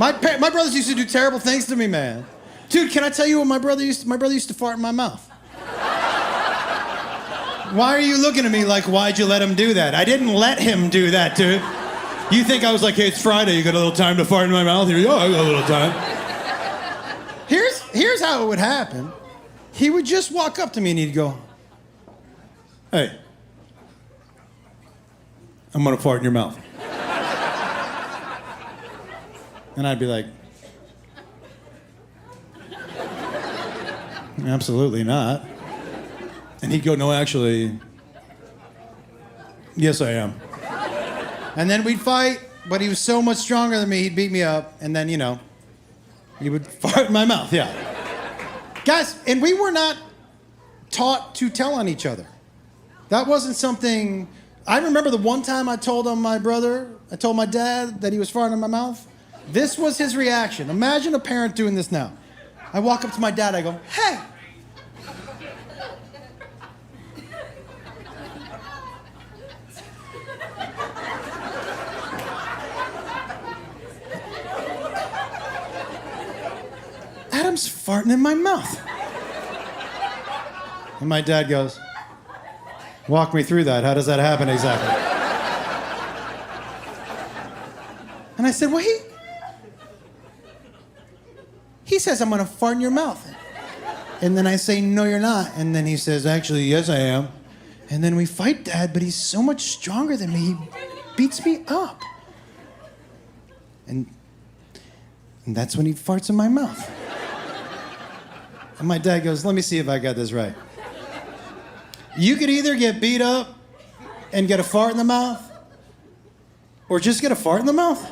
My brothers used to do terrible things to me, man. Dude, can I tell you what my brother used to fart in my mouth. Why are you looking at me like, why'd you let him do that? I didn't let him do that, dude. You think I was like, hey, it's Friday, you got a little time to fart in my mouth? Here you go, I got a little time. Here's how it would happen. He would just walk up to me and he'd go, hey, I'm gonna fart in your mouth. And I'd be like, absolutely not. And he'd go, no, actually, yes, I am. And then we'd fight, but he was so much stronger than me, he'd beat me up, and then, he would fart in my mouth, yeah. Guys, and we were not taught to tell on each other. That wasn't something... I remember the one time I told my dad that he was farting in my mouth. This was his reaction. Imagine a parent doing this now. I walk up to my dad, I go, hey! Adam's farting in my mouth. And my dad goes, walk me through that. How does that happen exactly? And I said, well, he says I'm gonna fart in your mouth. And then I say, no, you're not. And then he says, actually, yes, I am. And then we fight, Dad, but he's so much stronger than me. He beats me up. And that's when he farts in my mouth. And my dad goes, let me see if I got this right. You could either get beat up and get a fart in the mouth, or just get a fart in the mouth.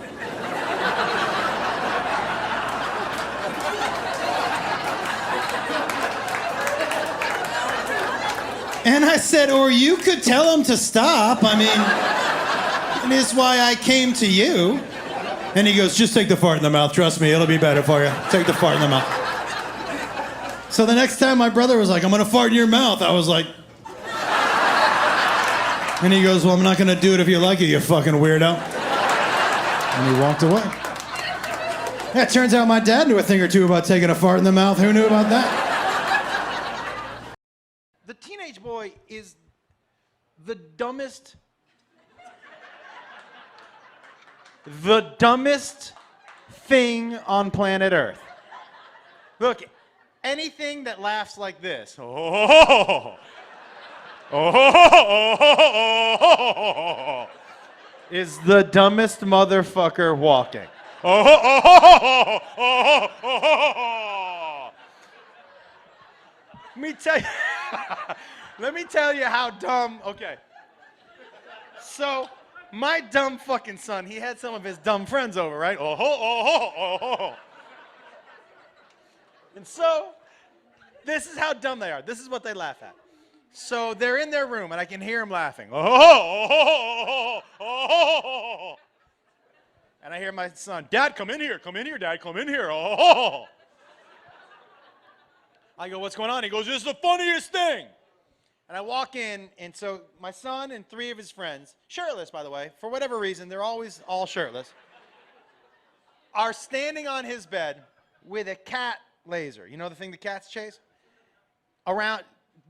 And I said, or you could tell him to stop. I mean, and it's why I came to you. And he goes, just take the fart in the mouth. Trust me, it'll be better for you. Take the fart in the mouth. So the next time my brother was like, I'm gonna fart in your mouth, I was like... And he goes, well, I'm not gonna do it if you like it, you fucking weirdo. And he walked away. Yeah, it turns out my dad knew a thing or two about taking a fart in the mouth. Who knew about that? The teenage boy is the dumbest thing on planet Earth. Look, anything that laughs like this, is the dumbest motherfucker walking. Let me tell you how dumb, okay. So, my dumb fucking son, he had some of his dumb friends over, right? And so, this is how dumb they are. This is what they laugh at. So, they're in their room, and I can hear them laughing. And I hear my son, Dad, come in here, Dad, come in here. I go, what's going on? He goes, this is the funniest thing. And I walk in, and so my son and 3 of his friends, shirtless, by the way, for whatever reason, they're always all shirtless, are standing on his bed with a cat laser. You know the thing the cats chase? Around,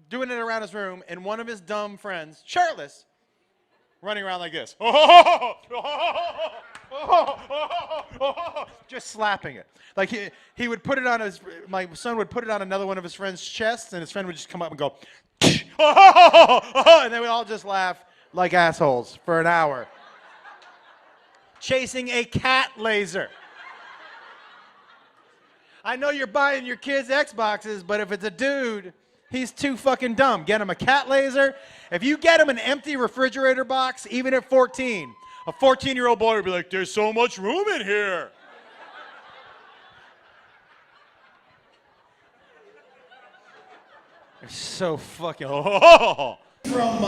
doing it around his room, and one of his dumb friends, shirtless, running around like this. Just slapping it. Like he would put it on my son would put it on another one of his friend's chests, and his friend would just come up and go, and they would all just laugh like assholes for an hour. Chasing a cat laser. I know you're buying your kids Xboxes, but if it's a dude, he's too fucking dumb. Get him a cat laser. If you get him an empty refrigerator box, even at 14, a 14-year-old boy would be like, there's so much room in here. They're so fucking... From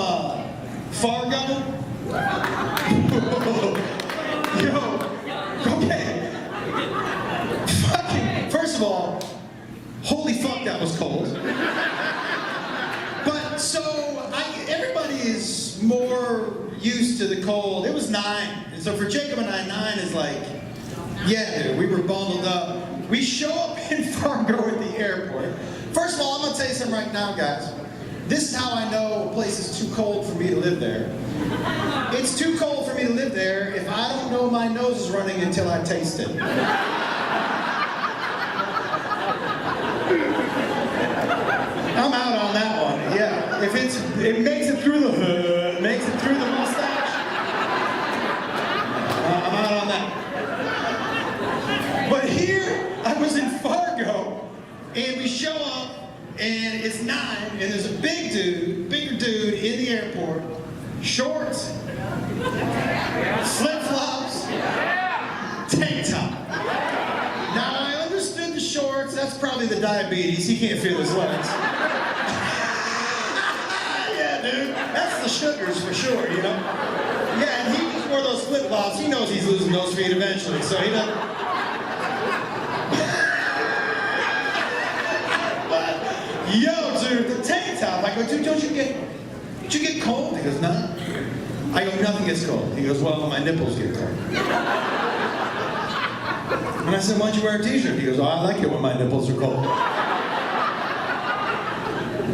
Fargo? Yo, okay. Fucking, first of all, holy fuck, that was cold. But so, everybody is more used to the cold. It was 9. And so for Jacob and I, 9 is like Yeah, dude, we were bundled up. We show up in Fargo at the airport. First of all, I'm gonna tell you something right now, guys. This is how I know a place is too cold for me to live there. It's too cold for me to live there if I don't know my nose is running until I taste it. I'm out on that one, yeah. If it makes it through the hood, makes it through the mustache, I'm out on that. But here, I was in Fargo, and we show up, and it's 9, and there's a bigger dude in the airport, shorts, flip-flops, tank top. Now, I understood the shorts, that's probably the diabetes, he can't feel his legs. Yeah, dude, that's the sugars for sure, you know? Yeah, and he just wore those flip-flops, he knows he's losing those feet eventually, so he doesn't... Yo, dude, the tank top. I go, dude, don't you get cold? He goes, no. I go, nothing gets cold. He goes, well, my nipples get cold. And I said, why don't you wear a t-shirt? He goes, oh, I like it when my nipples are cold.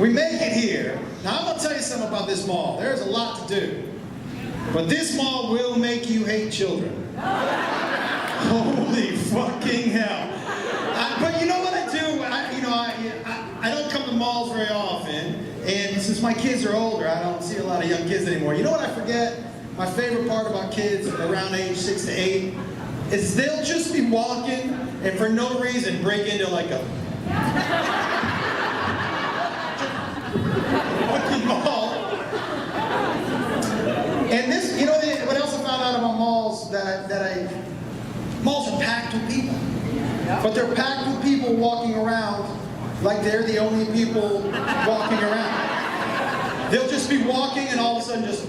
We make it here. Now, I'm going to tell you something about this mall. There's a lot to do. But this mall will make you hate children. Holy fucking hell. But you know what I do? I don't come to malls very often, and since my kids are older, I don't see a lot of young kids anymore. You know what I forget? My favorite part about kids around age 6 to 8 is they'll just be walking and for no reason break into like a fucking mall. And this, you know what else I found out about malls malls are packed with people. But they're packed with people walking around like they're the only people walking around. They'll just be walking and all of a sudden just...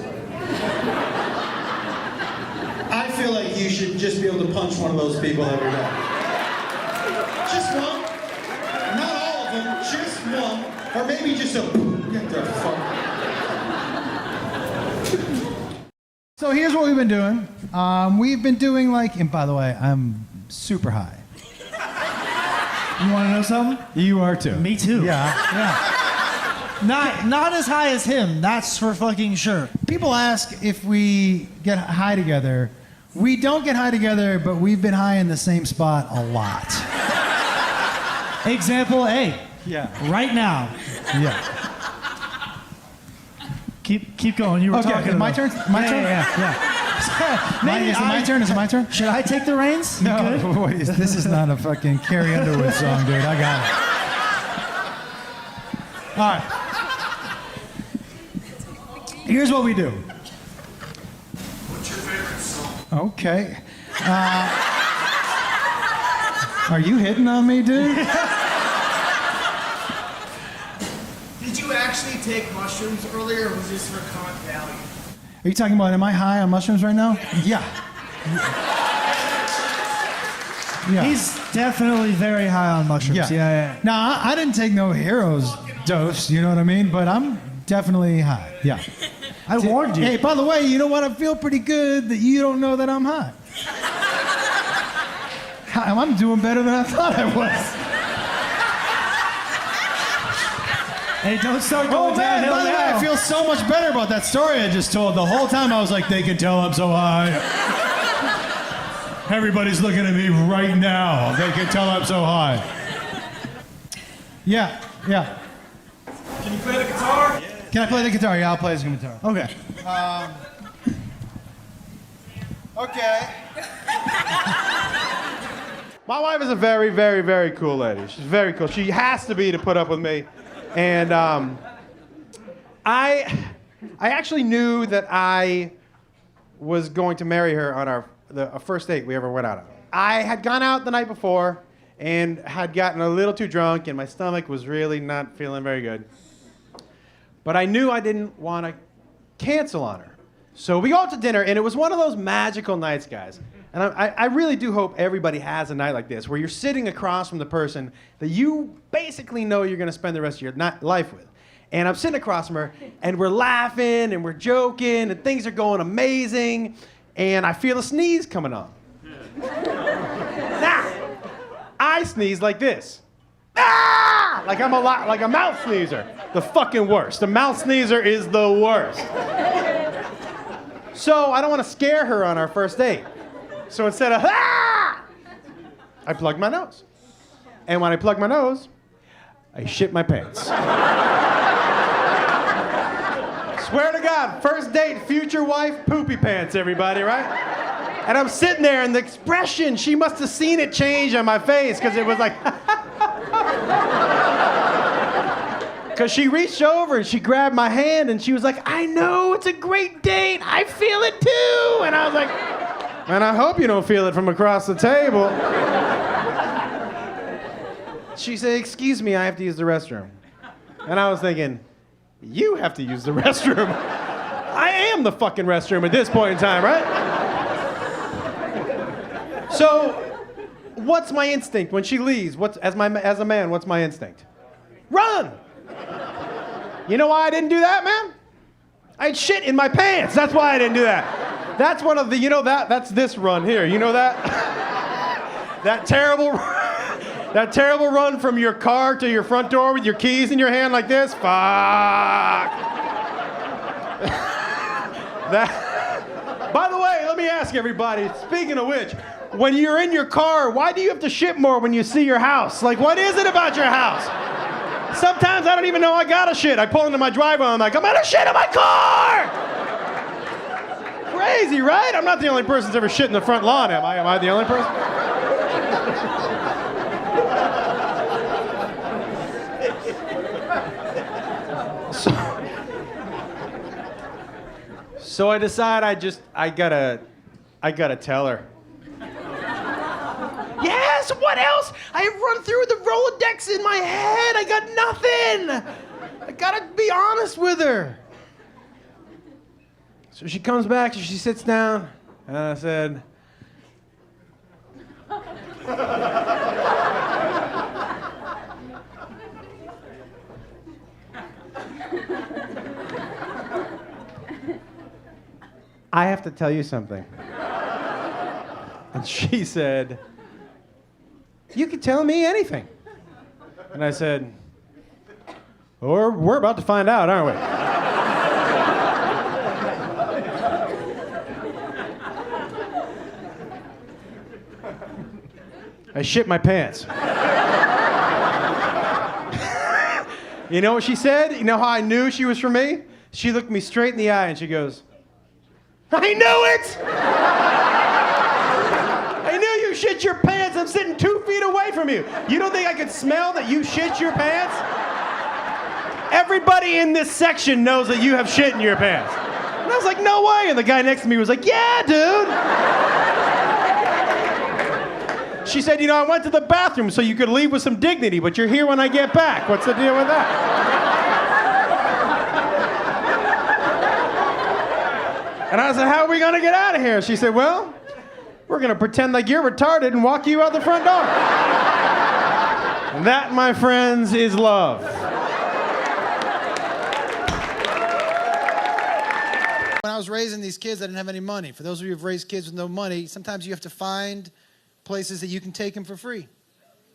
I feel like you should just be able to punch one of those people every day. Just one. Not all of them, just one. Or maybe just a... Get the fuck. So here's what we've been doing. We've been doing like... And by the way, I'm super high. You want to know something? You are too. Me too. Yeah. Not as high as him, that's for fucking sure. People ask if we get high together. We don't get high together, but we've been high in the same spot a lot. Example A. Yeah. Right now. Yeah. Keep going. You were talking about... My turn? My turn? Yeah. Is it my turn? Is it my turn? Should I take the reins? No, wait, this is not a fucking Carrie Underwood song, dude. I got it. All right. Here's what we do. What's your favorite song? Okay. Are you hitting on me, dude? Did you actually take mushrooms earlier, or was this for comic value? Are you talking about, am I high on mushrooms right now? Yeah. Yeah. He's definitely very high on mushrooms. Yeah. No, I didn't take no hero's dose, you know what I mean? But I'm definitely high. Yeah. I warned you. Hey, by the way, you know what? I feel pretty good that you don't know that I'm high. I'm doing better than I thought I was. Hey, don't start going downhill by the way, now. I feel so much better about that story I just told. The whole time I was like, they can tell I'm so high. Everybody's looking at me right now. They can tell I'm so high. Yeah. Can you play the guitar? Can I play the guitar? Yeah, I'll play the guitar. Okay. Okay. My wife is a very, very, very cool lady. She's very cool. She has to be to put up with me. And I actually knew that I was going to marry her on the first date we ever went out on. I had gone out the night before and had gotten a little too drunk, and my stomach was really not feeling very good. But I knew I didn't want to cancel on her. So we go out to dinner, and it was one of those magical nights, guys. And I really do hope everybody has a night like this, where you're sitting across from the person that you basically know you're going to spend the rest of your life with. And I'm sitting across from her, and we're laughing, and we're joking, and things are going amazing, and I feel a sneeze coming on. I sneeze like this. Ah! Like I'm like a mouth sneezer. The fucking worst. The mouth sneezer is the worst. So I don't want to scare her on our first date. So instead of ah, I plug my nose. And when I plug my nose, I shit my pants. Swear to God, first date, future wife, poopy pants, everybody, right? And I'm sitting there, and the expression, she must have seen it change on my face, because it was like, because she reached over and she grabbed my hand, and she was like, I know, it's a great date, I feel it too. And I was like, man, I hope you don't feel it from across the table. She said, excuse me, I have to use the restroom. And I was thinking, you have to use the restroom. I am the fucking restroom at this point in time, right? So, what's my instinct when she leaves? As a man, what's my instinct? Run! You know why I didn't do that, man? I had shit in my pants. That's why I didn't do that. That's one of the, that's this run here. You know that? That terrible run from your car to your front door with your keys in your hand like this? Fuck. By the way, let me ask everybody, speaking of which, when you're in your car, why do you have to shit more when you see your house? Like, what is it about your house? Sometimes I don't even know I gotta shit. I pull into my driveway and I'm like, I'm gonna shit in my car! Crazy, right? I'm not the only person who's ever shit in the front lawn, am I? Am I the only person? So I decide I gotta tell her. Yes, what else? I run through the Rolodex in my head. I got nothing. I gotta be honest with her. So she comes back, she sits down, and I said, I have to tell you something. And she said, you can tell me anything. And I said, well, we're about to find out, aren't we? I shit my pants. You know what she said? You know how I knew she was for me? She looked me straight in the eye and she goes, I knew it! I knew you shit your pants. I'm sitting 2 feet away from you. You don't think I could smell that you shit your pants? Everybody in this section knows that you have shit in your pants. And I was like, no way. And the guy next to me was like, yeah, dude. She said, I went to the bathroom so you could leave with some dignity, but you're here when I get back. What's the deal with that? And I said, how are we going to get out of here? She said, well, we're going to pretend like you're retarded and walk you out the front door. And that, my friends, is love. When I was raising these kids, I didn't have any money. For those of you who've raised kids with no money, sometimes you have to find places that you can take them for free,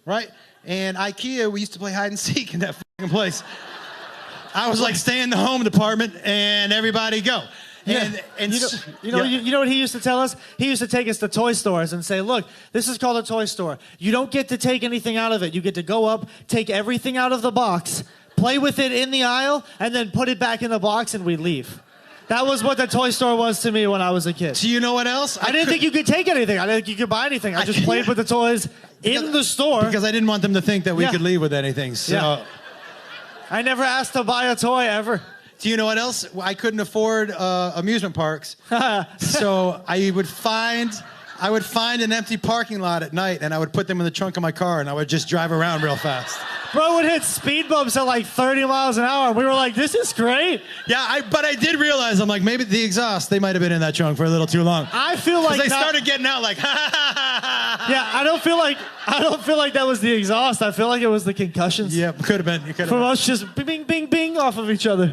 right? And IKEA, we used to play hide and seek in that fucking place. I was like, stay in the home department and everybody go. Yeah. You know what he used to tell us? He used to take us to toy stores and say, look, this is called a toy store. You don't get to take anything out of it. You get to go up, take everything out of the box, play with it in the aisle, and then put it back in the box and we leave. That was what the toy store was to me when I was a kid. Do you know what else? I didn't think you could take anything. I didn't think you could buy anything. I just played with the toys in the store. Because I didn't want them to think that we could leave with anything. So yeah. I never asked to buy a toy ever. Do you know what else? I couldn't afford amusement parks. So I would find an empty parking lot at night and I would put them in the trunk of my car and I would just drive around real fast. Bro would hit speed bumps at like 30 miles an hour. We were like, this is great. Yeah, but I did realize, I'm like, maybe the exhaust, they might have been in that trunk for a little too long. I feel like they started getting out like, ha ha ha ha. Yeah, I don't feel like that was the exhaust. I feel like it was the concussions. Yeah, could have been. From us just bing, bing, bing off of each other.